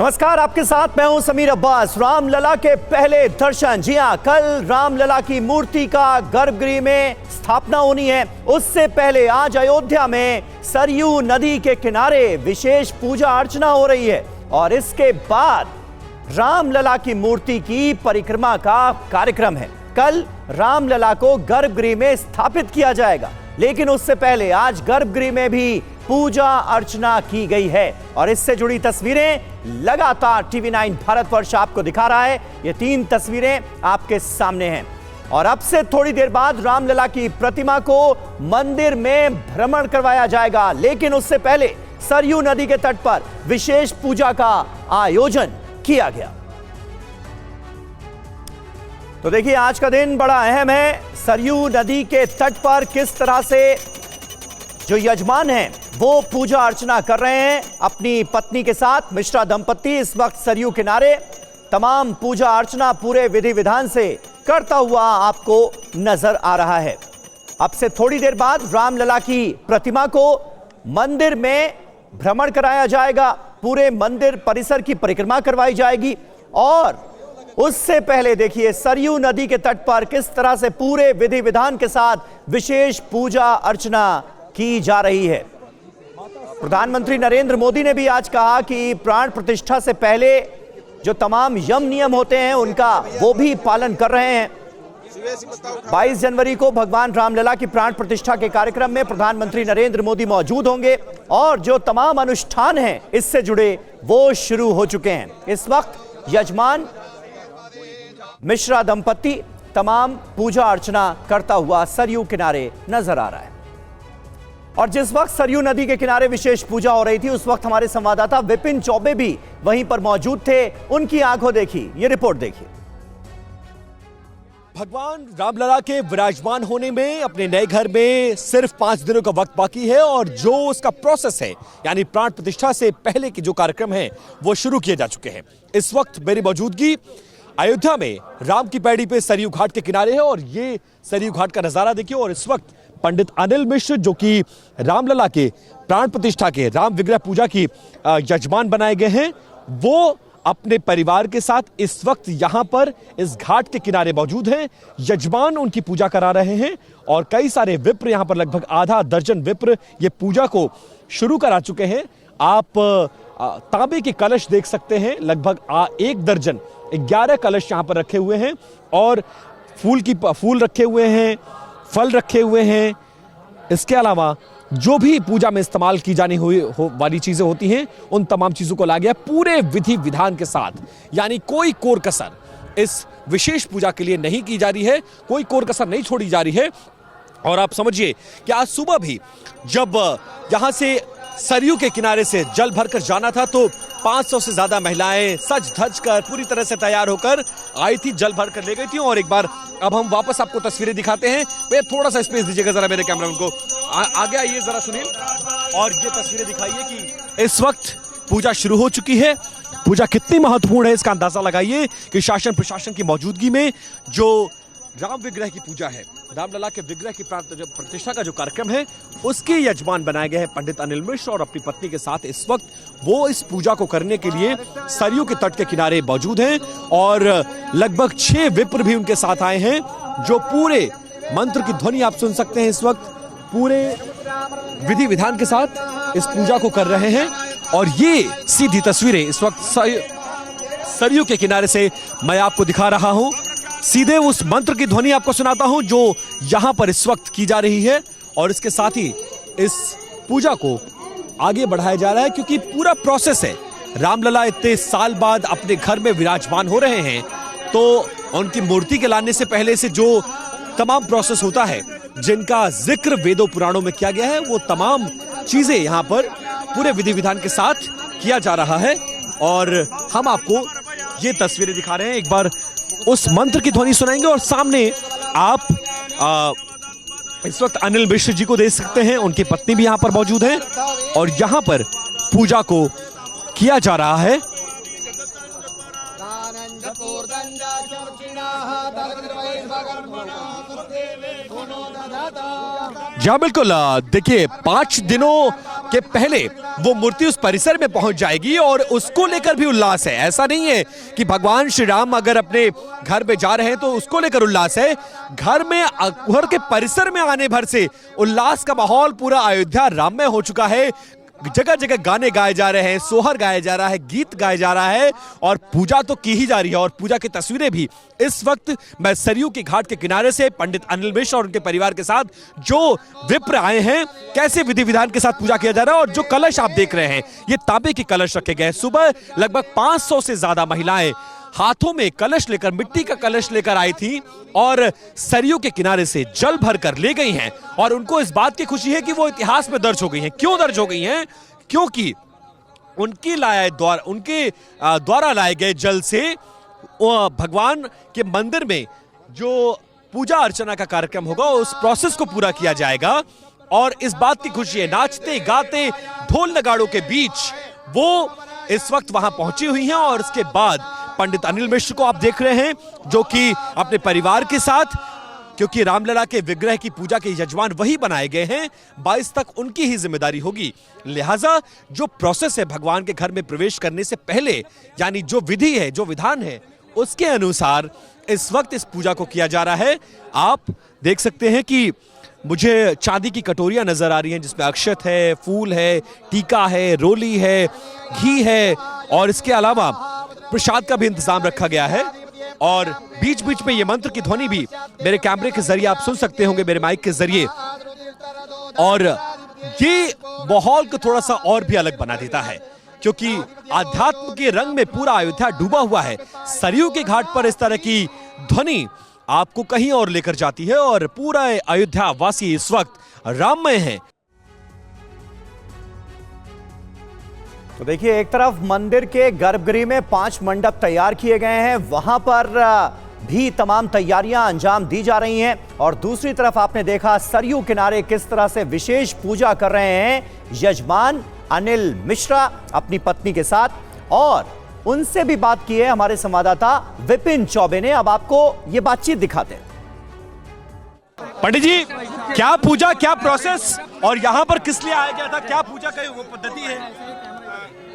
नमस्कार, आपके साथ मैं हूं समीर अब्बास। रामलला के पहले दर्शन, जी हां, कल रामलला की मूर्ति का गर्भगृह में स्थापना होनी है। उससे पहले आज अयोध्या में सरयू नदी के किनारे विशेष पूजा अर्चना हो रही है और इसके बाद रामलला की मूर्ति की परिक्रमा का कार्यक्रम है। कल रामलला को गर्भगृह में स्थापित किया जाएगा, लेकिन उससे पहले आज गर्भगृह में भी पूजा अर्चना की गई है और इससे जुड़ी तस्वीरें लगातार टीवी9 भारतवर्ष आपको दिखा रहा है। ये 3 तस्वीरें आपके सामने हैं और अब से थोड़ी देर बाद रामलला की प्रतिमा को मंदिर में भ्रमण करवाया जाएगा, लेकिन उससे पहले सरयू नदी के तट पर विशेष पूजा का आयोजन किया गया। तो देखिए, आज का दिन बड़ा अहम है। सरयू नदी के तट पर किस तरह से जो यजमान हैं वो पूजा अर्चना कर रहे हैं अपनी पत्नी के साथ। मिश्रा दंपत्ति इस वक्त सरयू किनारे तमाम पूजा अर्चना पूरे विधि विधान से करता हुआ आपको नजर आ रहा है। अब से थोड़ी देर बाद रामलला की प्रतिमा को मंदिर में भ्रमण कराया जाएगा, पूरे मंदिर परिसर की परिक्रमा करवाई जाएगी और उससे पहले देखिए सरयू नदी के तट पर किस तरह से पूरे विधि विधान के साथ विशेष पूजा अर्चना की जा रही है। प्रधानमंत्री नरेंद्र मोदी ने भी आज कहा कि प्राण प्रतिष्ठा से पहले जो तमाम यम नियम होते हैं उनका वो भी पालन कर रहे हैं। 22 जनवरी को भगवान रामलला की प्राण प्रतिष्ठा के कार्यक्रम में प्रधानमंत्री नरेंद्र मोदी मौजूद होंगे और जो तमाम अनुष्ठान हैं इससे जुड़े वो शुरू हो चुके हैं। इस वक्त यजमान मिश्रा दंपत्ति तमाम पूजा अर्चना करता हुआ सरयू किनारे नजर आ रहा है और जिस वक्त सरयू नदी के किनारे विशेष पूजा हो रही थी उस वक्त हमारे संवाददाता विपिन चौबे भी वहीं पर मौजूद थे। उनकी आंखों देखी ये रिपोर्ट देखिए। भगवान रामलला के विराजमान होने में अपने नए घर में सिर्फ 5 दिनों का वक्त बाकी है और जो उसका प्रोसेस है यानी प्राण प्रतिष्ठा से पहले के जो कार्यक्रम है वो शुरू किए जा चुके हैं। इस वक्त मेरी मौजूदगी अयोध्या में राम की पैड़ी पे सरयू घाट के किनारे है और ये सरयू घाट का नजारा देखिए। और इस वक्त पंडित अनिल मिश्र जो कि रामलला के प्राण प्रतिष्ठा के राम विग्रह पूजा की यजमान बनाए गए हैं, वो अपने परिवार के साथ इस वक्त यहां पर इस घाट के किनारे मौजूद हैं। यजमान उनकी पूजा करा रहे हैं और कई सारे विप्र यहां पर लगभग आधा दर्जन विप्र ये पूजा को शुरू करा चुके हैं। आप तांबे के कलश देख सकते हैं, लगभग 1 दर्जन 11 कलश यहां पर रखे हुए हैं और फूल रखे हुए हैं, फल रखे हुए हैं। इसके अलावा जो भी पूजा में इस्तेमाल की जानी वाली चीजें होती हैं उन तमाम चीजों को ला गया पूरे विधि विधान के साथ, यानी कोई कोर कसर इस विशेष पूजा के लिए नहीं की जा रही है, कोई कोर कसर नहीं छोड़ी जा रही है। और आप समझिए कि आज सुबह भी जब यहां से सरयू के किनारे से जल भरकर जाना था तो 500 से ज्यादा महिलाएं सज धज कर पूरी तरह से तैयार होकर आई थी, जल भरकर ले गई थी। और एक बार अब हम वापस आपको तस्वीरें दिखाते हैं। भैया थोड़ा सा स्पेस दीजिएगा जरा मेरे कैमरामैन को, आगे आइए जरा सुनील और ये तस्वीरें दिखाइए कि इस वक्त पूजा शुरू हो चुकी है। पूजा कितनी महत्वपूर्ण है इसका अंदाजा लगाइए कि शासन प्रशासन की मौजूदगी में जो राम विग्रह की पूजा है, रामलला के विग्रह की प्रतिष्ठा का जो कार्यक्रम है उसके यजमान बनाए गए हैं पंडित अनिल मिश्र और अपनी पत्नी के साथ इस वक्त वो इस पूजा को करने के लिए सरयू के तट के किनारे मौजूद हैं और लगभग 6 विप्र भी उनके साथ आए हैं जो पूरे मंत्र की ध्वनि आप सुन सकते हैं इस वक्त पूरे विधि विधान के साथ इस पूजा को कर रहे हैं। और ये सीधी तस्वीरें इस वक्त सरयू के किनारे से मैं आपको दिखा रहा हूं, सीधे उस मंत्र की ध्वनि आपको सुनाता हूं जो यहां पर इस वक्त की जा रही है। और इसके साथ ही इस पूजा को आगे बढ़ाया जा रहा है क्योंकि पूरा प्रोसेस है। रामलला इतने साल बाद अपने घर में विराजमान हो रहे हैं तो उनकी मूर्ति के लाने से पहले से जो तमाम प्रोसेस होता है जिनका जिक्र वेदों पुराणों में किया गया है वो तमाम चीजें यहां पर पूरे विधि विधान के साथ किया जा रहा है। और हम आपको ये तस्वीरें दिखा रहे हैं, एक बार उस मंत्र की ध्वनि सुनाएंगे और सामने आप इस वक्त अनिल मिश्र जी को देख सकते हैं, उनकी पत्नी भी यहां पर मौजूद है और यहां पर पूजा को किया जा रहा है। जी बिल्कुल, देखिए 5 दिनों कि पहले वो मूर्ति उस परिसर में पहुंच जाएगी और उसको लेकर भी उल्लास है। ऐसा नहीं है कि भगवान श्री राम अगर अपने घर में जा रहे हैं तो उसको लेकर उल्लास है। घर के परिसर में आने भर से उल्लास का माहौल पूरा अयोध्या राममय हो चुका है। जगह जगह गाने गाए जा रहे हैं, सोहर गाया जा रहा है, गीत गाया जा रहा है और पूजा तो की ही जा रही है। और पूजा की तस्वीरें भी इस वक्त मैं सरयू के घाट के किनारे से पंडित अनिल मिश्र और उनके परिवार के साथ जो विप्र आए हैं, कैसे विधि विधान के साथ पूजा किया जा रहा है। और जो कलश आप देख रहे हैं, ये तांबे के कलश रखे गए। सुबह लगभग 500 से ज्यादा महिलाएं हाथों में कलश लेकर, मिट्टी का कलश लेकर आई थी और सरयू के किनारे से जल भरकर ले गई हैं। और उनको इस बात की खुशी है कि वो इतिहास में दर्ज हो गई हैं। क्यों दर्ज हो गई हैं? क्योंकि उनके द्वारा लाए गए जल से भगवान के मंदिर में जो पूजा अर्चना का कार्यक्रम होगा उस प्रोसेस को पूरा किया जाएगा। और इस बात की खुशी है, नाचते गाते ढोल नगाड़ों के बीच वो इस वक्त वहां पहुंची हुई हैं। और इसके बाद पंडित अनिल मिश्र को आप देख रहे हैं जो कि अपने परिवार के साथ, क्योंकि रामलला के विग्रह की पूजा के यजमान वही बनाए गए हैं, 22 तक उनकी ही जिम्मेदारी होगी। लिहाजा जो प्रोसेस है भगवान के घर में प्रवेश करने से पहले, यानी जो विधि है, जो विधान है, उसके अनुसार इस वक्त इस पूजा को किया जा रहा है। आप देख सकते हैं कि मुझे चांदी की कटोरियां नजर आ रही हैं जिसमें अक्षत है, फूल है, टीका है, रोली है, घी है और इसके अलावा प्रसाद का भी इंतजाम रखा गया है। और बीच बीच में ये मंत्र की ध्वनि भी मेरे कैमरे के जरिए आप सुन सकते होंगे, मेरे माइक के जरिए। और ये माहौल को थोड़ा सा और भी अलग बना देता है क्योंकि आध्यात्म के रंग में पूरा अयोध्या डूबा हुआ है। सरयू के घाट पर इस तरह की ध्वनि आपको कहीं और लेकर जाती है और पूरा अयोध्या वासी इस वक्त राममय है। तो देखिए, एक तरफ मंदिर के गर्भगृह में 5 मंडप तैयार किए गए हैं, वहां पर भी तमाम तैयारियां अंजाम दी जा रही हैं। और दूसरी तरफ आपने देखा सरयू किनारे किस तरह से विशेष पूजा कर रहे हैं यजमान अनिल मिश्रा अपनी पत्नी के साथ। और उनसे भी बात की है हमारे संवाददाता विपिन चौबे ने। अब आपको ये बातचीत दिखाते हैं। पंडित जी, क्या पूजा, क्या प्रोसेस और यहाँ पर किस लिए आया गया था? क्या पूजा का वो पद्धति है?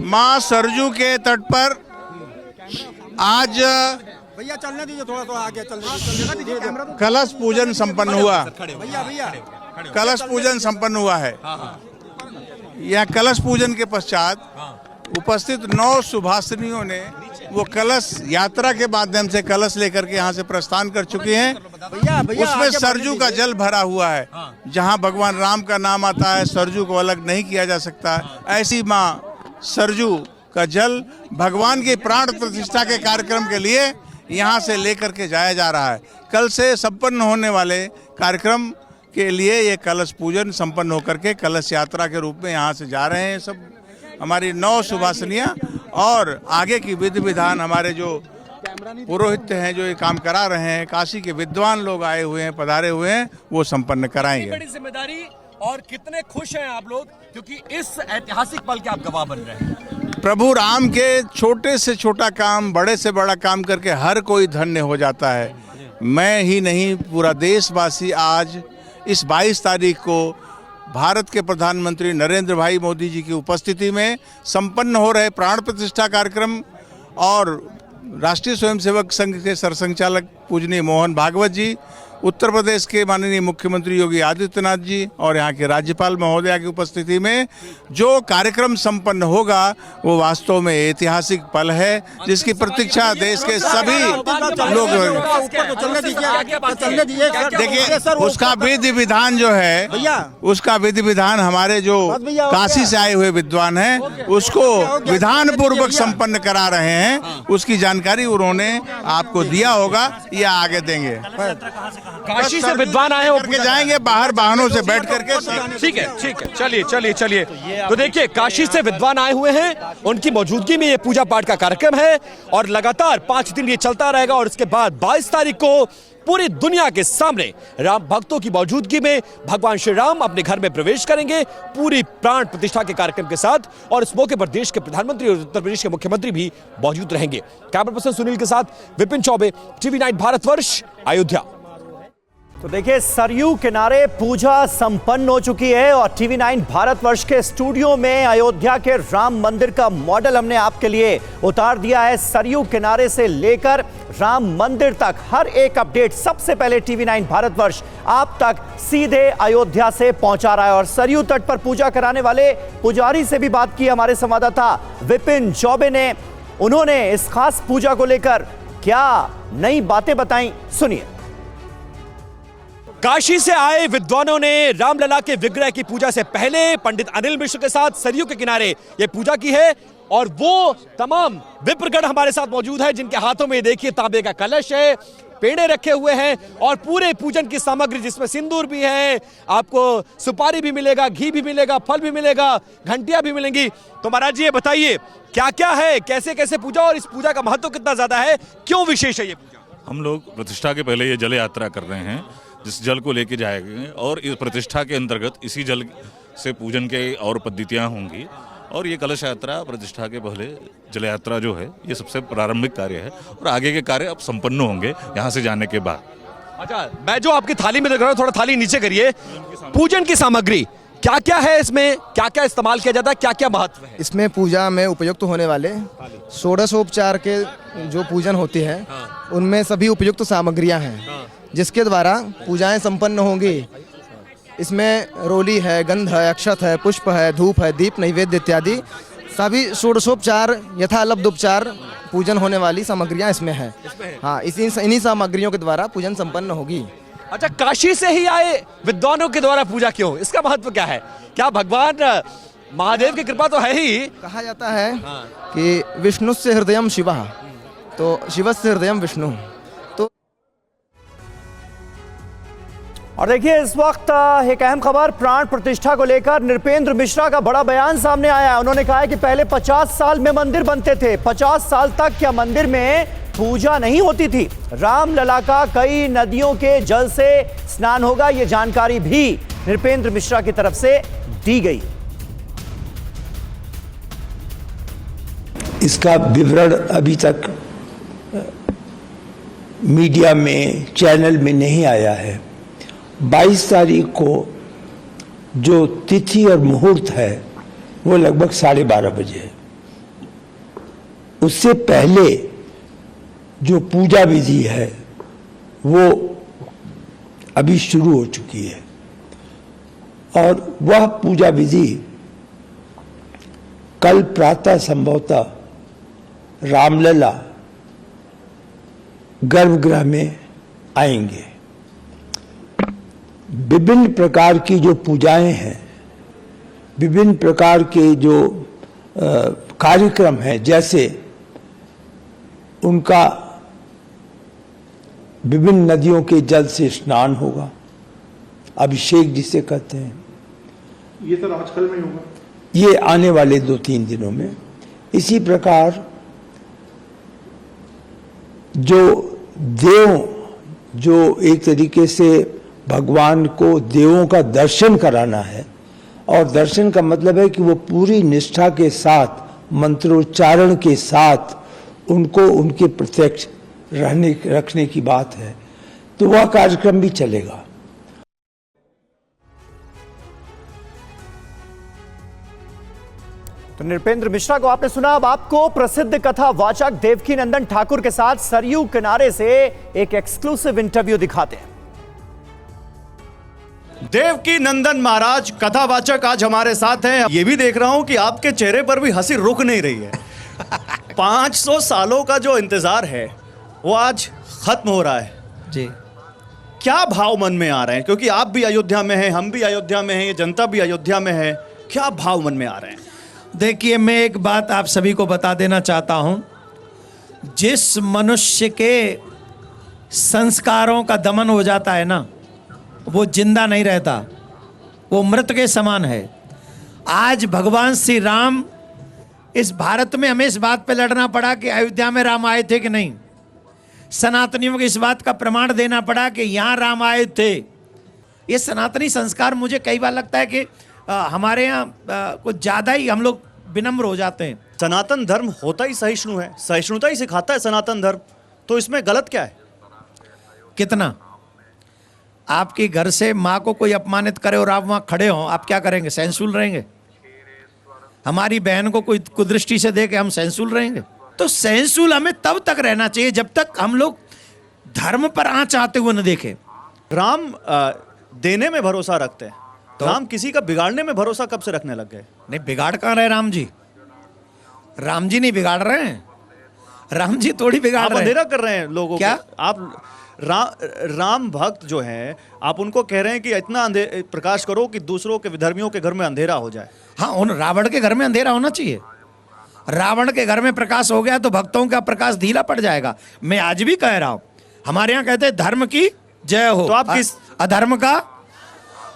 मां सरजू के तट पर आज भैया चलने दीजिए, थोड़ा आगे चलने दीजिए। कलश पूजन संपन्न हुआ। कलश पूजन संपन्न हुआ है। यह कलश पूजन के पश्चात उपस्थित 9 सुभाषिनियों ने वो कलश यात्रा के माध्यम से कलश लेकर के यहाँ से प्रस्थान कर चुके हैं। उसमें सरजू का जल भरा हुआ है। जहाँ भगवान राम का नाम आता है, सरजू को अलग नहीं किया जा सकता। ऐसी माँ सरजू का जल भगवान की प्राण प्रतिष्ठा के कार्यक्रम के लिए यहाँ से लेकर के जाया जा रहा है। कल से संपन्न होने वाले कार्यक्रम के लिए ये कलश पूजन संपन्न होकर के कलश यात्रा के रूप में यहाँ से जा रहे हैं सब हमारी 9 सुभाषिनियाँ। और आगे की विधि विधान हमारे जो पुरोहित हैं जो ये काम करा रहे हैं, काशी के विद्वान लोग आए हुए हैं, पधारे हुए हैं, वो संपन्न कराएंगे। बड़ी जिम्मेदारी और कितने खुश हैं आप लोग क्योंकि इस ऐतिहासिक पल के आप गवाह बन रहे हैं। प्रभु राम के छोटे से छोटा काम, बड़े से बड़ा काम करके हर कोई धन्य हो जाता है। मैं ही नहीं, पूरा देशवासी आज इस 22 तारीख को भारत के प्रधानमंत्री नरेंद्र भाई मोदी जी की उपस्थिति में संपन्न हो रहे प्राण प्रतिष्ठा कार्यक्रम और राष्ट्रीय स्वयंसेवक संघ के सरसंघचालक पूजनीय मोहन भागवत जी, उत्तर प्रदेश के माननीय मुख्यमंत्री योगी आदित्यनाथ जी और यहाँ के राज्यपाल महोदया की उपस्थिति में जो कार्यक्रम संपन्न होगा वो वास्तव में ऐतिहासिक पल है जिसकी प्रतीक्षा देश के सभी लोग। देखिए, उसका विधि विधान जो है, उसका विधि विधान हमारे जो काशी से आए हुए विद्वान हैं उसको विधान पूर्वक संपन्न करा रहे हैं। उसकी जानकारी उन्होंने आपको दिया होगा, या आगे देंगे। काशी से विद्वान आए हो करके जाएंगे बाहर वाहनों से बैठ करके। ठीक है, चलिए। तो देखिए, काशी से विद्वान आए हुए हैं, उनकी मौजूदगी में ये पूजा पाठ का कार्यक्रम है और लगातार 5 दिन ये चलता रहेगा। और इसके बाद 22 तारीख को पूरी दुनिया के सामने राम भक्तों की मौजूदगी में भगवान श्री राम अपने घर में प्रवेश करेंगे पूरी प्राण प्रतिष्ठा के कार्यक्रम के साथ। और इस मौके पर देश के प्रधानमंत्री और उत्तर प्रदेश के मुख्यमंत्री भी मौजूद रहेंगे। कैमरा पर्सन सुनील के साथ विपिन चौबे, TV9 भारतवर्ष, अयोध्या। तो देखिए, सरयू किनारे पूजा संपन्न हो चुकी है और टीवी 9 भारतवर्ष के स्टूडियो में अयोध्या के राम मंदिर का मॉडल हमने आपके लिए उतार दिया है। सरयू किनारे से लेकर राम मंदिर तक हर एक अपडेट सबसे पहले टीवी 9 भारतवर्ष आप तक सीधे अयोध्या से पहुंचा रहा है। और सरयू तट पर पूजा कराने वाले पुजारी से भी बात की हमारे संवाददाता विपिन चौबे ने। उन्होंने इस खास पूजा को लेकर क्या नई बातें बताई, सुनिए। काशी से आए विद्वानों ने रामलला के विग्रह की पूजा से पहले पंडित अनिल मिश्र के साथ सरयू के किनारे ये पूजा की है। और वो तमाम विप्रगण हमारे साथ मौजूद है जिनके हाथों में देखिए तांबे का कलश है, पेड़े रखे हुए हैं और पूरे पूजन की सामग्री जिसमें सिंदूर भी है, आपको सुपारी भी मिलेगा, घी भी मिलेगा, फल भी मिलेगा, घंटियां भी मिलेंगी। तो महाराज जी ये बताइए क्या क्या है, कैसे कैसे पूजा और इस पूजा का महत्व कितना ज्यादा है, क्यों विशेष है ये पूजा? हम लोग प्रतिष्ठा के पहले ये जल यात्रा कर रहे हैं जिस जल को लेके जाएंगे और इस प्रतिष्ठा के अंतर्गत इसी जल से पूजन के और पद्धतियां होंगी। और ये कलश यात्रा प्रतिष्ठा के पहले जल यात्रा जो है ये सबसे प्रारंभिक कार्य है और आगे के कार्य अब संपन्न होंगे यहाँ से जाने के बाद। अच्छा, मैं जो आपकी थाली में देख रहा हूँ, थोड़ा थाली नीचे करिए। पूजन की सामग्री क्या क्या है, इसमें क्या क्या इस्तेमाल किया जाता है, क्या क्या महत्व है? इसमें पूजा में उपयुक्त होने वाले षोडशोपचार के जो पूजन होते हैं उनमें सभी उपयुक्त सामग्रियां हैं जिसके द्वारा पूजाएं संपन्न होंगी। इसमें रोली है, गंध है, अक्षत है, पुष्प है, धूप है, दीप, नैवेद्य इत्यादि सभी षोडशोपचार यथालब्ध उपचार पूजन होने वाली सामग्रियां इसमें है। हाँ, इन्हीं सामग्रियों के द्वारा पूजन संपन्न होगी। अच्छा, काशी से ही आए विद्वानों के द्वारा पूजा क्यों, इसका महत्व क्या है? क्या भगवान महादेव की कृपा तो है ही, कहा जाता है कि विष्णु से हृदयम शिवः, तो शिव से हृदयम विष्णु। और देखिए, इस वक्त एक अहम खबर प्राण प्रतिष्ठा को लेकर नृपेंद्र मिश्रा का बड़ा बयान सामने आया है। उन्होंने कहा है कि पहले 50 साल में मंदिर बनते थे, 50 साल तक क्या मंदिर में पूजा नहीं होती थी? रामलला का कई नदियों के जल से स्नान होगा, ये जानकारी भी नृपेंद्र मिश्रा की तरफ से दी गई। इसका विवरण अभी तक मीडिया में, चैनल में नहीं आया है। 22 तारीख को जो तिथि और मुहूर्त है वो लगभग 12:30 बजे है। उससे पहले जो पूजा विधि है वो अभी शुरू हो चुकी है और वह पूजा विधि कल प्रातः संभवतः रामलला गर्भगृह में आएंगे। विभिन्न प्रकार की जो पूजाएं हैं, विभिन्न प्रकार के जो कार्यक्रम हैं, जैसे उनका विभिन्न नदियों के जल से स्नान होगा, अभिषेक जिसे कहते हैं, ये तो आजकल में होगा, ये आने वाले 2-3 दिनों में। इसी प्रकार जो एक तरीके से भगवान को देवों का दर्शन कराना है, और दर्शन का मतलब है कि वो पूरी निष्ठा के साथ, मंत्रोच्चारण के साथ उनको उनके प्रत्यक्ष रखने की बात है, तो वह कार्यक्रम भी चलेगा। तो नृपेंद्र मिश्रा को आपने सुना। अब आपको प्रसिद्ध कथा वाचक देवकी नंदन ठाकुर के साथ सरयू किनारे से एक एक्सक्लूसिव इंटरव्यू दिखाते हैं। देवकी नंदन महाराज कथावाचक आज हमारे साथ हैं। ये भी देख रहा हूं कि आपके चेहरे पर भी हंसी रुक नहीं रही है। 500 सालों का जो इंतजार है वो आज खत्म हो रहा है जी। क्या भाव मन में आ रहे हैं, क्योंकि आप भी अयोध्या में हैं, हम भी अयोध्या में हैं, ये जनता भी अयोध्या में है, क्या भाव मन में आ रहे हैं? देखिए, मैं एक बात आप सभी को बता देना चाहता हूं, जिस मनुष्य के संस्कारों का दमन हो जाता है ना, वो जिंदा नहीं रहता, वो मृत के समान है। आज भगवान श्री राम, इस भारत में हमें इस बात पे लड़ना पड़ा कि अयोध्या में राम आए थे कि नहीं। सनातनियों को इस बात का प्रमाण देना पड़ा कि यहाँ राम आए थे। ये सनातनी संस्कार, मुझे कई बार लगता है कि हमारे यहाँ कुछ ज़्यादा ही हम लोग विनम्र हो जाते हैं। सनातन धर्म होता ही सहिष्णु है, सहिष्णुता ही सिखाता है सनातन धर्म, तो इसमें गलत क्या है? कितना आपके घर से माँ को कोई अपमानित करे और आप वहाँ खड़े हों, आप क्या करेंगे? सहनशील रहेंगे? हमारी बहन को कोई कुदृष्टि से देखे हम सहनशील रहेंगे? तो सहनशील हमें तब तक रहना चाहिए जब तक हम लोग धर्म पर आँच आते हुए न देखें। राम देने में भरोसा रखते हैं, तो राम किसी का बिगाड़ने में भरोसा कब से रखने लग गए? नहीं, बिगाड़ कहाँ रहे राम जी? राम जी नहीं बिगाड़ रहे हैं, राम जी थोड़ी बिगाड़ आप रहे हैं। अंधेरा कर रहे हैं लोगों क्या? को। आप राम भक्त जो हैं, आप उनको कह रहे हैं कि इतना प्रकाश करो कि दूसरों के विधर्मियों के घर में अंधेरा हो जाए। हाँ, उन रावण के घर में अंधेरा होना चाहिए। रावण के घर में प्रकाश हो गया तो भक्तों का प्रकाश धीला पड़ जाएगा। मैं आज भी कह रहा हूं, हमारे यहाँ कहते हैं धर्म की जय हो। तो आप किस अधर्म का,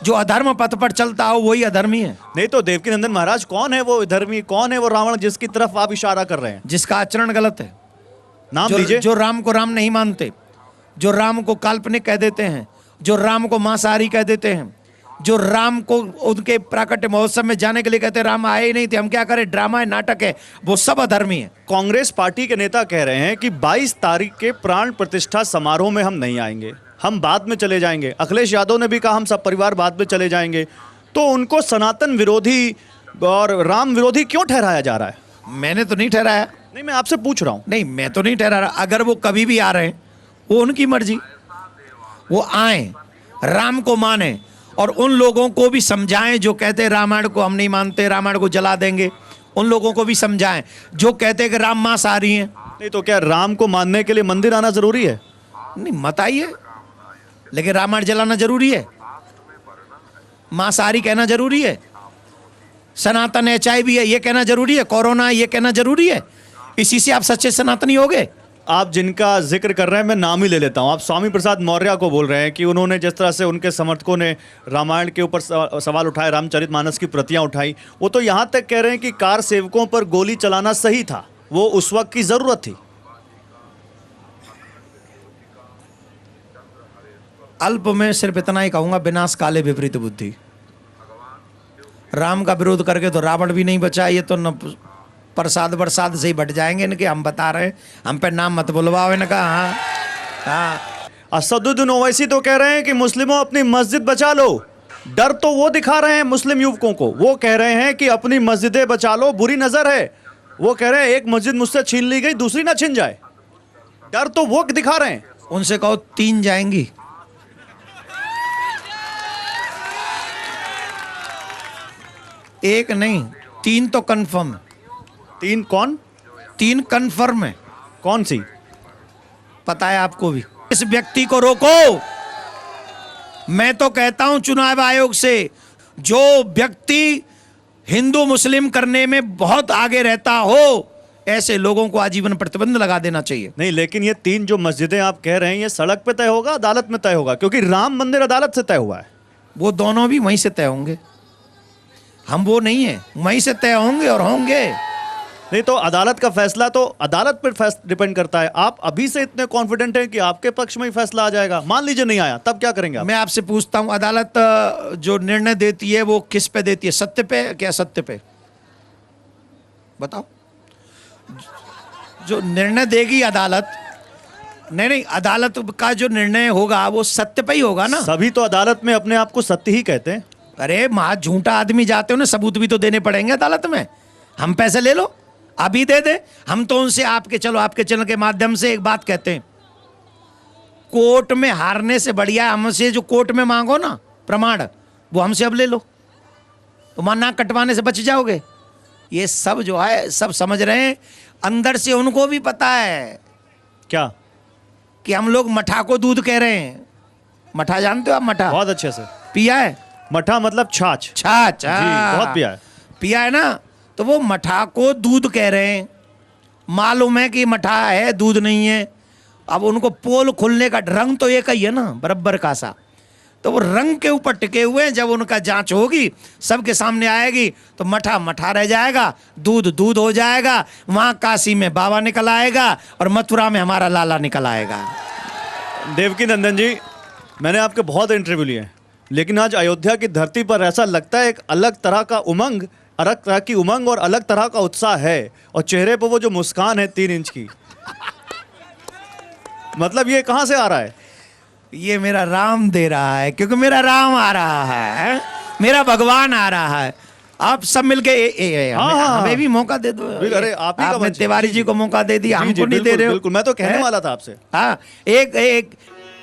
जो अधर्म पथ पर चलता हो वही अधर्मी है। नहीं तो देवकी नंदन महाराज, कौन है वो विधर्मी, कौन है वो रावण जिसकी तरफ आप इशारा कर रहे हैं? जिसका आचरण गलत है, नाम लीजिए। जो राम को राम नहीं मानते, जो राम को काल्पनिक कह देते हैं, जो राम को मांसाहारी कह देते हैं, जो राम को उनके प्राकट्य महोत्सव में जाने के लिए कहते हैं राम आए ही नहीं थे, हम क्या करें, ड्रामा है, नाटक है, वो सब अधर्मी है। कांग्रेस पार्टी के नेता कह रहे हैं कि 22 तारीख के प्राण प्रतिष्ठा समारोह में हम नहीं आएंगे, हम बाद में चले जाएंगे। अखिलेश यादव ने भी कहा हम सब परिवार बाद में चले जाएंगे। तो उनको सनातन विरोधी और राम विरोधी क्यों ठहराया जा रहा है? मैंने तो नहीं ठहराया। नहीं, मैं आपसे पूछ रहा हूं। नहीं, मैं तो नहीं ठहरा रहा। अगर वो कभी भी आ रहे हैं, वो उनकी मर्जी, वो आए, राम को माने और उन लोगों को भी समझाएं जो कहते हैं रामायण को हम नहीं मानते, रामायण को जला देंगे, उन लोगों को भी समझाएं जो कहते हैं कि राम मांसाहारी हैं। नहीं तो क्या राम को मानने के लिए मंदिर आना जरूरी है? नहीं, मत आइए, लेकिन रामायण जलाना जरूरी है, मांसाहारी कहना जरूरी है, सनातन HIV है ये कहना जरूरी है, कोरोना है ये कहना जरूरी है। इसी से आप सच्चे सनातनी हो गए। आप जिनका जिक्र कर रहे हैं, मैं नाम ही ले लेता हूं। आप स्वामी प्रसाद मौर्य को बोल रहे हैं कि उन्होंने जिस तरह से उनके समर्थकों ने रामायण के ऊपर सवाल उठाए, रामचरितमानस की प्रतियां उठाई, वो तो यहां तक कह रहे हैं कि कार सेवकों पर गोली चलाना सही था, वो उस वक्त की जरूरत थी। अल्प में सिर्फ इतना ही कहूंगा, विनाश काले विपरीत बुद्धि। राम का विरोध करके तो रावण भी नहीं बचा, ये तो न प्रसाद बरसात से ही बट जाएंगे इनके। हम बता रहे हैं, हम पे नाम मत बुलवाओ इनका। हाँ हाँ, असदुद्दीन ओवैसी तो कह रहे हैं कि मुस्लिमों अपनी मस्जिद बचा लो। डर तो वो दिखा रहे हैं मुस्लिम युवकों को, वो कह रहे हैं कि अपनी मस्जिदें बचा लो, बुरी नजर है। वो कह रहे हैं एक मस्जिद मुझसे छीन ली गई, दूसरी ना छिन जाए। डर तो वो दिखा रहे हैं। उनसे कहो 3 जाएंगी। एक नहीं, 3 तो कंफर्म है। 3 कौन? 3 कंफर्म है। कौन सी? पता है आपको भी। इस व्यक्ति को रोको। मैं तो कहता हूं चुनाव आयोग से, जो व्यक्ति हिंदू मुस्लिम करने में बहुत आगे रहता हो, ऐसे लोगों को आजीवन प्रतिबंध लगा देना चाहिए। नहीं, लेकिन ये 3 जो मस्जिदें आप कह रहे हैं, ये सड़क पे तय होगा, अदालत में तय होगा? क्योंकि राम मंदिर अदालत से तय हुआ है। वो दोनों भी वहीं से तय होंगे, हम वो नहीं है, वहीं से तय होंगे और होंगे। नहीं तो अदालत का फैसला तो अदालत पर डिपेंड करता है। आप अभी से इतने कॉन्फिडेंट हैं कि आपके पक्ष में ही फैसला आ जाएगा। मान लीजिए नहीं आया, तब क्या करेंगे आप? मैं आपसे पूछता हूं, अदालत जो निर्णय देती है वो किस पे देती है? सत्य पे क्या सत्य पे? बताओ। जो निर्णय देगी अदालत, नहीं, अदालत का जो निर्णय होगा वो सत्य पे ही होगा ना। सभी तो अदालत में अपने आप को सत्य ही कहते हैं। अरे महा झूठा आदमी जाते हो ना, सबूत भी तो देने पड़ेंगे अदालत में। हम पैसे ले लो, अभी दे दे। हम तो उनसे आपके चैनल के माध्यम से एक बात कहते हैं, कोर्ट में हारने से बढ़िया हमसे जो कोर्ट में मांगो ना प्रमाण, वो हमसे अब ले लो, तो नाक कटवाने से बच जाओगे। ये सब जो है सब समझ रहे हैं, अंदर से उनको भी पता है क्या कि हम लोग मठा को दूध कह रहे हैं। मठा जानते हो आप? मठा बहुत अच्छे से पिया है। मठा मतलब छाछ। छाछ, बहुत पिया है। पिया है ना, तो वो मठा को दूध कह रहे हैं। मालूम है कि मठा है, दूध नहीं है। अब उनको पोल खुलने का रंग तो एक ही है ना, बराबर का सा। तो वो रंग के ऊपर टिके हुए हैं। जब उनका जांच होगी, सबके सामने आएगी, तो मठा मठा रह जाएगा, दूध दूध हो जाएगा। वहां काशी में बाबा निकल आएगा और मथुरा में हमारा लाला निकल आएगा। देवकी नंदन जी, मैंने आपके बहुत इंटरव्यू लिए, लेकिन आज अयोध्या की धरती पर ऐसा लगता है एक अलग तरह का उमंग, अलग तरह की उमंग और अलग तरह का उत्साह है। और चेहरे पर वो जो मुस्कान है 3 इंच की, मतलब ये कहां से आ रहा है? ये मेरा राम दे रहा है, क्योंकि मेरा राम आ रहा है, मेरा भगवान आ रहा है। आप सब मिलके हमें भी मौका दे दो। अरे आप ही का आपने मंच है। तिवारी जी को मौका दे दिया, जी, हमको नहीं दे बिल्कुल, रहे हो। बिल्कुल, मैं तो कहने हैं? वाला था आपसे। हाँ, एक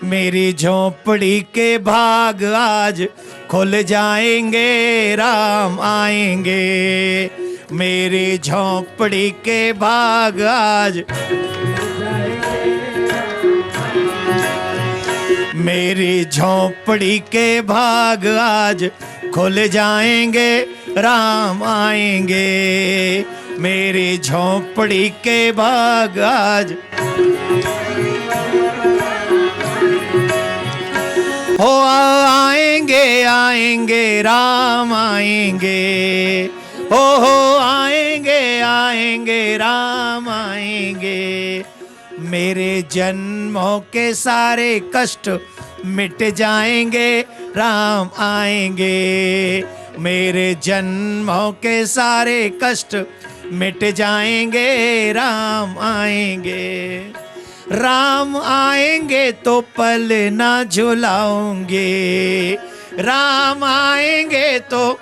मेरी झोंपड़ी के भाग आज खुल जाएंगे, राम आएंगे। मेरी झोंपड़ी के भाग आज, मेरी झोंपड़ी के भाग आज खुल जाएंगे, राम आएंगे। मेरी झोंपड़ी के भाग आज हो आएंगे, आएंगे, राम आएंगे। हो आएंगे, आएंगे, राम आएंगे। मेरे जन्मों के सारे कष्ट मिट जाएंगे, राम आएंगे। मेरे जन्मों के सारे कष्ट मिट जाएंगे, राम आएंगे। राम आएंगे तो पल ना झुलाऊंगे, राम आएंगे तो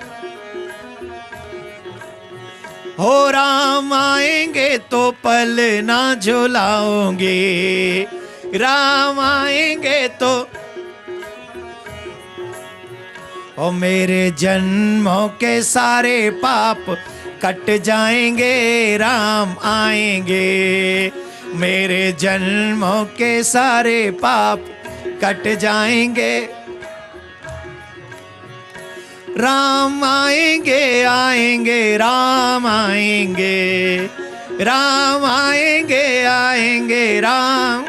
हो राम आएंगे तो पल ना झुलाऊंगे, राम आएंगे तो ओ मेरे जन्मों के सारे पाप कट जाएंगे, राम आएंगे। मेरे जन्मों के सारे पाप कट जाएंगे, राम आएंगे, आएंगे, राम आएंगे। राम आएंगे, आएंगे, राम।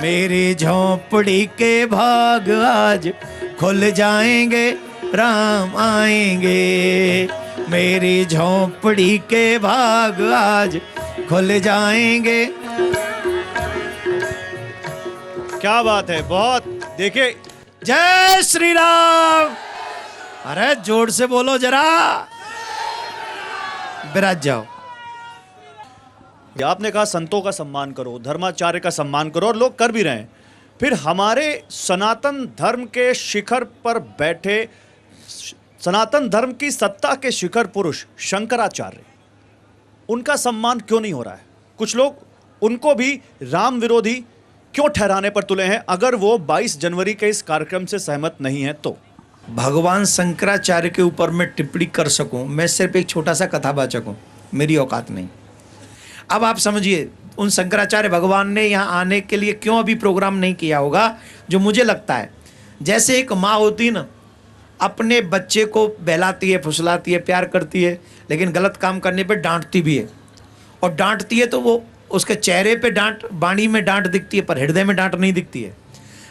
मेरी झोंपड़ी के भाग आज खुल जाएंगे, राम आएंगे। मेरी झोंपड़ी के भाग आज खुल जाएंगे। क्या बात है, बहुत। देखिए, जय श्री राम। अरे जोर से बोलो जरा, विराज जाओ। आपने कहा संतों का सम्मान करो, धर्माचार्य का सम्मान करो, और लोग कर भी रहे हैं। फिर हमारे सनातन धर्म के शिखर पर बैठे, सनातन धर्म की सत्ता के शिखर पुरुष शंकराचार्य, उनका सम्मान क्यों नहीं हो रहा है? कुछ लोग उनको भी राम विरोधी क्यों ठहराने पर तुले हैं, अगर वो 22 जनवरी के इस कार्यक्रम से सहमत नहीं है तो? भगवान शंकराचार्य के ऊपर मैं टिप्पणी कर सकूं, मैं सिर्फ एक छोटा सा कथावाचक हूं, मेरी औकात नहीं। अब आप समझिए, उन शंकराचार्य भगवान ने यहाँ आने के लिए क्यों अभी प्रोग्राम नहीं किया होगा, जो मुझे लगता है जैसे एक माँ होती ना, अपने बच्चे को बहलाती है, फुसलाती है, प्यार करती है, लेकिन गलत काम करने पर डांटती भी है। और डांटती है तो वो उसके चेहरे पे डांट, वाणी में डांट दिखती है, पर हृदय में डांट नहीं दिखती है।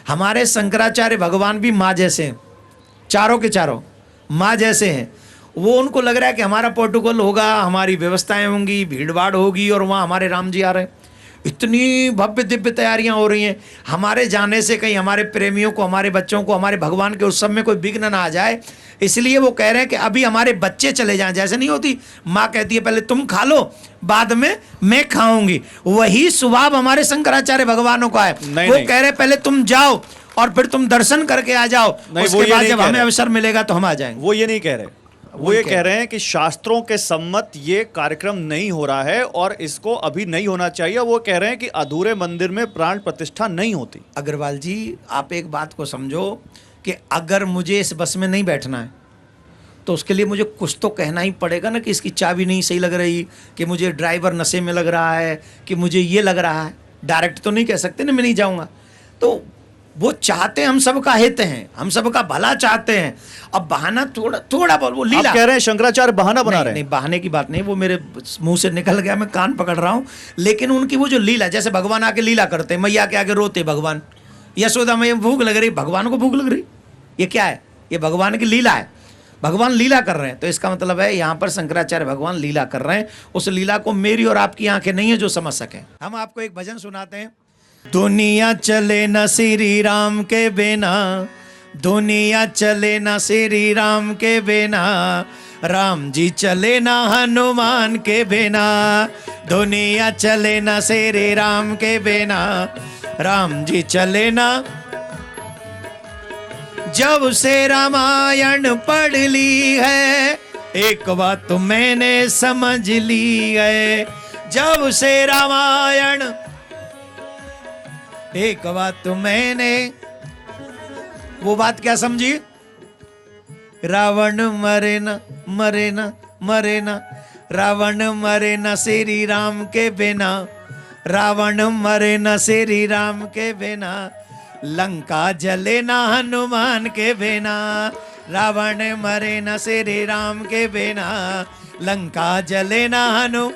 हमारे शंकराचार्य भगवान भी माँ जैसे हैं, चारों के चारों माँ जैसे हैं। वो उनको लग रहा है कि हमारा प्रोटोकॉल होगा, हमारी व्यवस्थाएं होंगी, भीड़ भाड़ होगी, और वहाँ हमारे राम जी आ रहे हैं। इतनी भव्य दिव्य तैयारियां हो रही हैं, हमारे जाने से कहीं हमारे प्रेमियों को, हमारे बच्चों को, हमारे भगवान के उत्सव में कोई विघ्न ना आ जाए, इसलिए वो कह रहे हैं कि अभी हमारे बच्चे चले जाएं। जैसे नहीं होती, माँ कहती है पहले तुम खा लो, बाद में मैं खाऊंगी, वही स्वभाव हमारे शंकराचार्य भगवानों का है। वो कह रहे पहले तुम जाओ और फिर तुम दर्शन करके आ जाओ, उसके बाद जब हमें अवसर मिलेगा तो हम आ जाएंगे। वो ये नहीं कह रहे, वो ये कह रहे हैं कि शास्त्रों के सम्मत ये कार्यक्रम नहीं हो रहा है और इसको अभी नहीं होना चाहिए। वो कह रहे हैं कि अधूरे मंदिर में प्राण प्रतिष्ठा नहीं होती। अग्रवाल जी, आप एक बात को समझो कि अगर मुझे इस बस में नहीं बैठना है तो उसके लिए मुझे कुछ तो कहना ही पड़ेगा ना, कि इसकी चाबी नहीं सही लग रही, कि मुझे ड्राइवर नशे में लग रहा है, कि मुझे ये लग रहा है। डायरेक्ट तो नहीं कह सकते ना मैं नहीं जाऊँगा। तो वो चाहते हैं, हम सबका हित हैं, हम सबका भला चाहते हैं। अब बहाना थोड़ा बोल, वो लीला। आप कह रहे हैं शंकराचार्य बहाना बना रहे हैं? नहीं, बहाने की बात नहीं, वो मेरे मुंह से निकल गया, मैं कान पकड़ रहा हूँ। लेकिन उनकी वो जो लीला, जैसे भगवान आके लीला करते हैं, मैया के आगे रोते भगवान, यशोदा मैया भूख लग रही, भगवान को भूख लग रही, ये क्या है? ये भगवान की लीला है, भगवान लीला कर रहे हैं। तो इसका मतलब है यहाँ पर शंकराचार्य भगवान लीला कर रहे हैं। उस लीला को मेरी और आपकी आंखें नहीं है जो समझ सके। हम आपको एक भजन सुनाते हैं। दुनिया चले न श्री राम के बिना, दुनिया चले न श्री राम के बिना, राम जी चले ना हनुमान के बिना, दुनिया चले ना श्री राम के बिना। राम जी चले ना, जब से रामायण पढ़ ली है, एक बात तो मैंने समझ ली है। जब से रामायण, एक बात तो मैंने, वो बात क्या समझी? रावण मरे न मरे न मरे न, रावण मरे न श्री राम के बिना, रावण मरे न श्री राम के बिना। लंका जले ना हनुमान के बिना, रावण मरे न श्री राम के बिना। लंका जले ना हनु,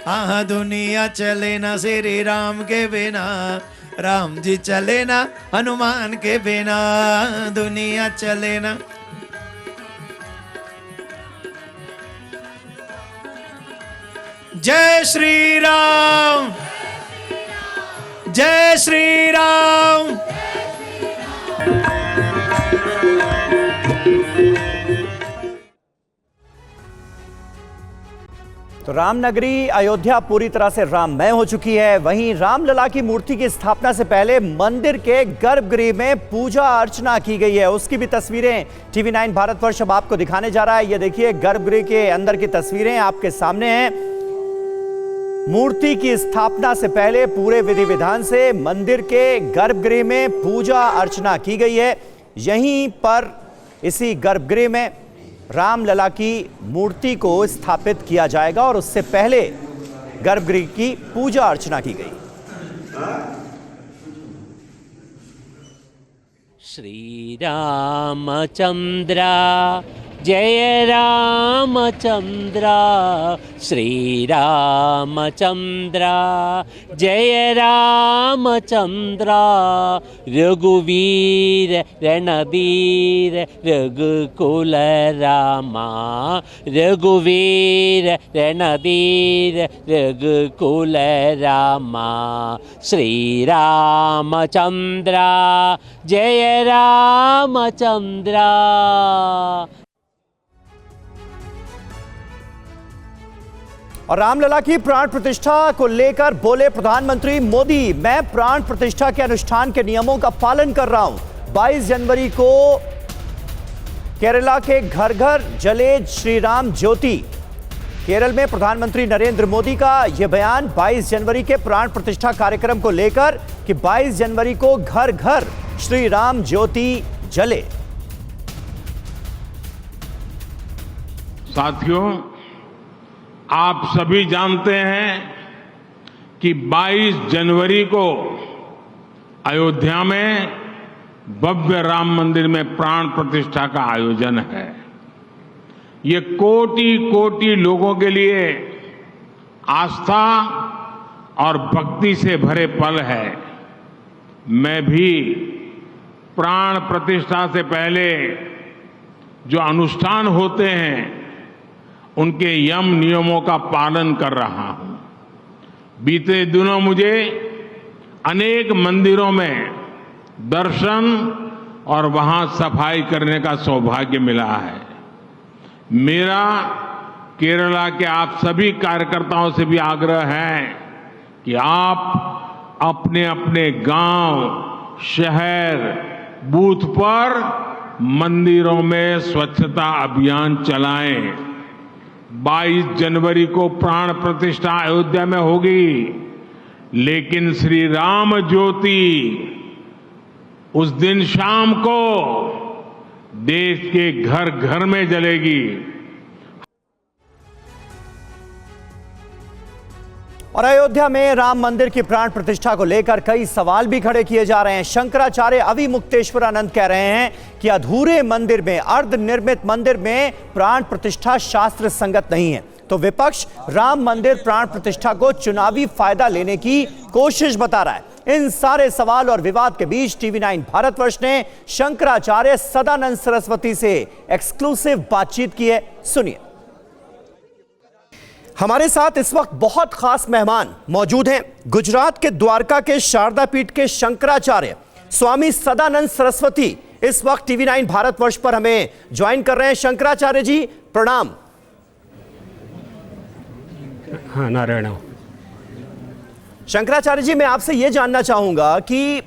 हाँ दुनिया चले ना श्री राम के बिना। राम जी चले ना हनुमान के बिना, दुनिया चले ना। जय श्री राम, जय श्री राम। तो रामनगरी अयोध्या पूरी तरह से राममय हो चुकी है। वहीं रामलला की मूर्ति की स्थापना से पहले मंदिर के गर्भगृह में पूजा अर्चना की गई है। उसकी भी तस्वीरें टीवी 9 भारतवर्ष अब आपको दिखाने जा रहा है। ये देखिए, गर्भगृह के अंदर की तस्वीरें आपके सामने हैं। मूर्ति की स्थापना से पहले पूरे विधि विधान से मंदिर के गर्भगृह में पूजा अर्चना की गई है। यहीं पर इसी गर्भगृह में रामलला की मूर्ति को स्थापित किया जाएगा और उससे पहले गर्भगृह की पूजा अर्चना की गई। श्री रामचंद्र जय रामचंद्र, श्री रामचंद्र जय रामचंद्र। रघुवीर रणधीर रघुकुल रामा, रघुवीर रणधीर रघुकुल रामा। श्री रामचंद्र जय रामचंद्र। और रामलला की प्राण प्रतिष्ठा को लेकर बोले प्रधानमंत्री मोदी, मैं प्राण प्रतिष्ठा के अनुष्ठान के नियमों का पालन कर रहा हूं। 22 जनवरी को केरला के घर घर जले श्री राम ज्योति। केरल में प्रधानमंत्री नरेंद्र मोदी का यह बयान 22 जनवरी के प्राण प्रतिष्ठा कार्यक्रम को लेकर कि 22 जनवरी को घर घर श्री राम ज्योति जले। साथियों, आप सभी जानते हैं कि 22 जनवरी को अयोध्या में भव्य राम मंदिर में प्राण प्रतिष्ठा का आयोजन है। ये कोटि कोटि लोगों के लिए आस्था और भक्ति से भरे पल है। मैं भी प्राण प्रतिष्ठा से पहले जो अनुष्ठान होते हैं उनके यम नियमों का पालन कर रहा हूं। बीते दिनों मुझे अनेक मंदिरों में दर्शन और वहां सफाई करने का सौभाग्य मिला है। मेरा केरला के आप सभी कार्यकर्ताओं से भी आग्रह है कि आप अपने अपने गांव, शहर, बूथ पर मंदिरों में स्वच्छता अभियान चलाएं। 22 जनवरी को प्राण प्रतिष्ठा अयोध्या में होगी, लेकिन श्री राम ज्योति उस दिन शाम को देश के घर घर में जलेगी। और अयोध्या में राम मंदिर की प्राण प्रतिष्ठा को लेकर कई सवाल भी खड़े किए जा रहे हैं। शंकराचार्य अविमुक्तेश्वरानंद कह रहे हैं कि अधूरे मंदिर में, अर्धनिर्मित मंदिर में प्राण प्रतिष्ठा शास्त्र संगत नहीं है। तो विपक्ष राम मंदिर प्राण प्रतिष्ठा को चुनावी फायदा लेने की कोशिश बता रहा है। इन सारे सवाल और विवाद के बीच टीवी 9 भारतवर्ष ने शंकराचार्य सदानंद सरस्वती से एक्सक्लूसिव बातचीत की है। सुनिए। हमारे साथ इस वक्त बहुत खास मेहमान मौजूद हैं। गुजरात के द्वारका के शारदा पीठ के शंकराचार्य स्वामी सदानंद सरस्वती इस वक्त TV9 भारतवर्ष पर हमें ज्वाइन कर रहे हैं शंकराचार्य जी। प्रणाम। हाँ, नारायण। शंकराचार्य जी, मैं आपसे यह जानना चाहूंगा कि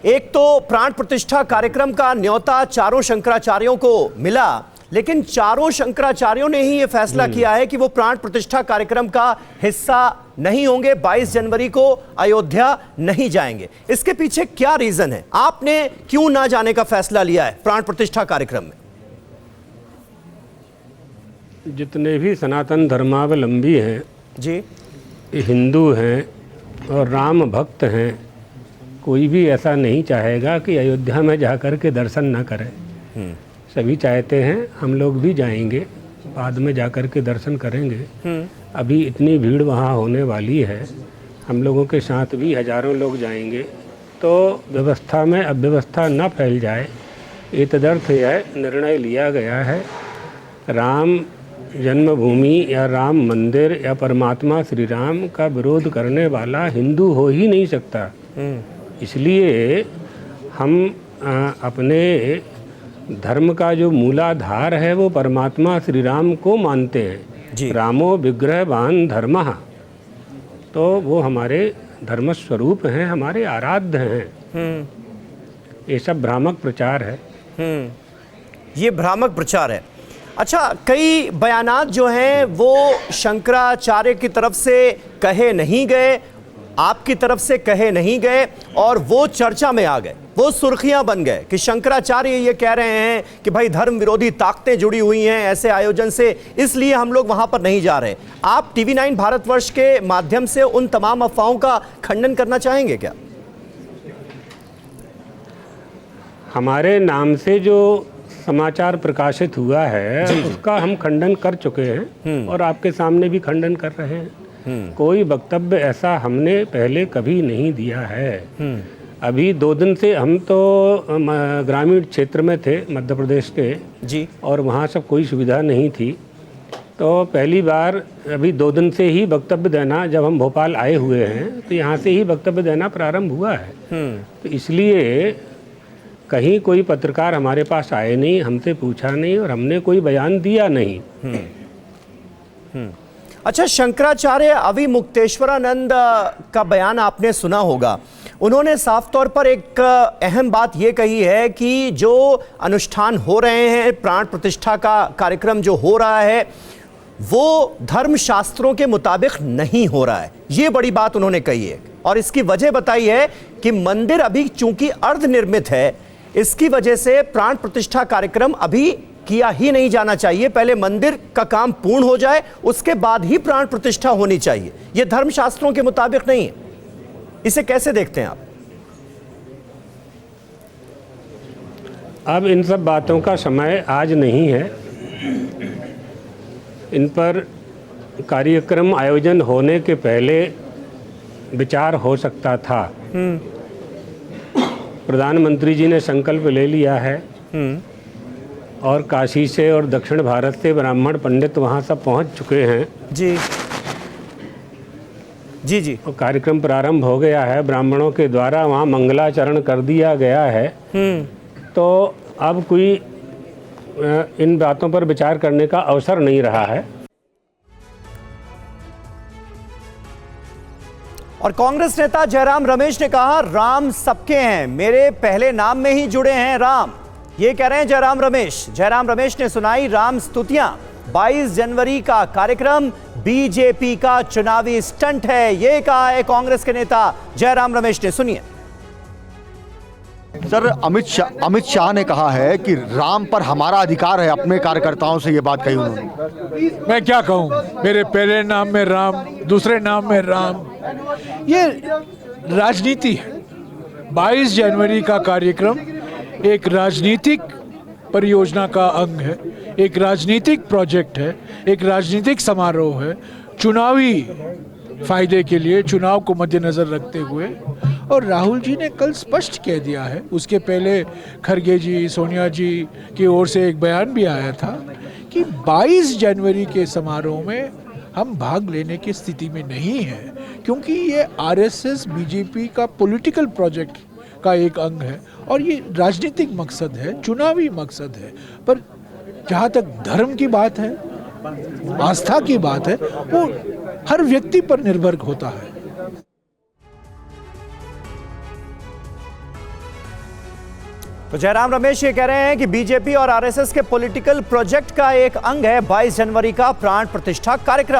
एक तो प्राण प्रतिष्ठा कार्यक्रम का न्योता चारों शंकराचार्यों को मिला, लेकिन चारों शंकराचार्यों ने ही यह फैसला किया है कि वो प्राण प्रतिष्ठा कार्यक्रम का हिस्सा नहीं होंगे, 22 जनवरी को अयोध्या नहीं जाएंगे। इसके पीछे क्या रीजन है? आपने क्यों ना जाने का फैसला लिया है प्राण प्रतिष्ठा कार्यक्रम में? जितने भी सनातन धर्मावलंबी हैं जी, हिंदू हैं और राम भक्त हैं, कोई भी ऐसा नहीं चाहेगा कि अयोध्या में जाकर के दर्शन ना करें। सभी चाहते हैं, हम लोग भी जाएंगे, बाद में जाकर के दर्शन करेंगे। अभी इतनी भीड़ वहाँ होने वाली है, हम लोगों के साथ भी हजारों लोग जाएंगे, तो व्यवस्था में अव्यवस्था न फैल जाए, ये तदर्थ यह निर्णय लिया गया है। राम जन्मभूमि या राम मंदिर या परमात्मा श्री राम का विरोध करने वाला हिंदू हो ही नहीं सकता। इसलिए हम अपने धर्म का जो मूलाधार है वो परमात्मा श्री राम को मानते हैं। रामो विग्रहवान धर्मः, तो वो हमारे धर्म स्वरूप हैं, हमारे आराध्य हैं। ये सब भ्रामक प्रचार है। ये भ्रामक प्रचार है। अच्छा, कई बयानात जो हैं वो शंकराचार्य की तरफ से कहे नहीं गए, आपकी तरफ से कहे नहीं गए, और वो चर्चा में आ गए, वो सुर्खियां बन गए कि शंकराचार्य ये कह रहे हैं कि भाई धर्म विरोधी ताकतें जुड़ी हुई हैं ऐसे आयोजन से, इसलिए हम लोग वहां पर नहीं जा रहे। आप TV9 भारतवर्ष के माध्यम से उन तमाम अफवाहों का खंडन करना चाहेंगे क्या? हमारे नाम से जो समाचार प्रकाशित हुआ है उसका हम खंडन कर चुके हैं और आपके सामने भी खंडन कर रहे हैं। कोई वक्तव्य ऐसा हमने पहले कभी नहीं दिया है। अभी 2 दिन से हम तो ग्रामीण क्षेत्र में थे मध्य प्रदेश के जी, और वहाँ सब कोई सुविधा नहीं थी, तो पहली बार अभी 2 दिन से ही वक्तव्य देना, जब हम भोपाल आए हुए हैं तो यहाँ से ही वक्तव्य देना प्रारंभ हुआ है। तो इसलिए कहीं कोई पत्रकार हमारे पास आए नहीं, हमसे पूछा नहीं और हमने कोई बयान दिया नहीं। अच्छा, शंकराचार्य अविमुक्तेश्वरानंद का बयान आपने सुना होगा। उन्होंने साफ तौर पर एक अहम बात यह कही है कि जो अनुष्ठान हो रहे हैं, प्राण प्रतिष्ठा का कार्यक्रम जो हो रहा है, वो धर्म शास्त्रों के मुताबिक नहीं हो रहा है। ये बड़ी बात उन्होंने कही है और इसकी वजह बताई है कि मंदिर अभी चूंकि अर्धनिर्मित है, इसकी वजह से प्राण प्रतिष्ठा कार्यक्रम अभी किया ही नहीं जाना चाहिए। पहले मंदिर का काम पूर्ण हो जाए, उसके बाद ही प्राण प्रतिष्ठा होनी चाहिए। यह धर्मशास्त्रों के मुताबिक नहीं है। इसे कैसे देखते हैं आप? अब इन सब बातों का समय आज नहीं है। इन पर कार्यक्रम आयोजन होने के पहले विचार हो सकता था। प्रधानमंत्री जी ने संकल्प ले लिया है और काशी से और दक्षिण भारत से ब्राह्मण पंडित वहाँ सब पहुँच चुके हैं। जी जी जी। और कार्यक्रम प्रारंभ हो गया है, ब्राह्मणों के द्वारा वहाँ मंगलाचरण कर दिया गया है। तो अब कोई इन बातों पर विचार करने का अवसर नहीं रहा है। और कांग्रेस नेता जयराम रमेश ने कहा, राम सबके हैं, मेरे पहले नाम में ही जुड़े हैं राम। ये कह रहे हैं जयराम रमेश। जयराम रमेश ने सुनाई राम स्तुतियां। 22 जनवरी का कार्यक्रम बीजेपी का चुनावी स्टंट है, ये कहा है कांग्रेस के नेता जयराम रमेश ने। सुनिए। सर, अमित शाह ने कहा है कि राम पर हमारा अधिकार है, अपने कार्यकर्ताओं से ये बात कही उन्होंने। मैं क्या कहूँ, मेरे पहले नाम में राम, दूसरे नाम में राम, ये राजनीति है। 22 जनवरी का कार्यक्रम एक राजनीतिक परियोजना का अंग है, एक राजनीतिक प्रोजेक्ट है, एक राजनीतिक समारोह है, चुनावी फायदे के लिए, चुनाव को मद्देनजर रखते हुए। और राहुल जी ने कल स्पष्ट कह दिया है, उसके पहले खरगे जी, सोनिया जी की ओर से एक बयान भी आया था कि 22 जनवरी के समारोह में हम भाग लेने की स्थिति में नहीं हैं, क्योंकि ये आरएसएस बीजेपी का पॉलिटिकल प्रोजेक्ट का एक अंग है और ये राजनीतिक मकसद है, चुनावी मकसद है। पर जहाँ तक धर्म की बात है, आस्था की बात है, वो हर व्यक्ति पर निर्भर होता है। तो जयराम रमेश ये कह रहे हैं कि बीजेपी और आरएसएस के पॉलिटिकल प्रोजेक्ट का एक अंग है 22 जनवरी का प्राण प्रतिष्ठा कार्यक्रम।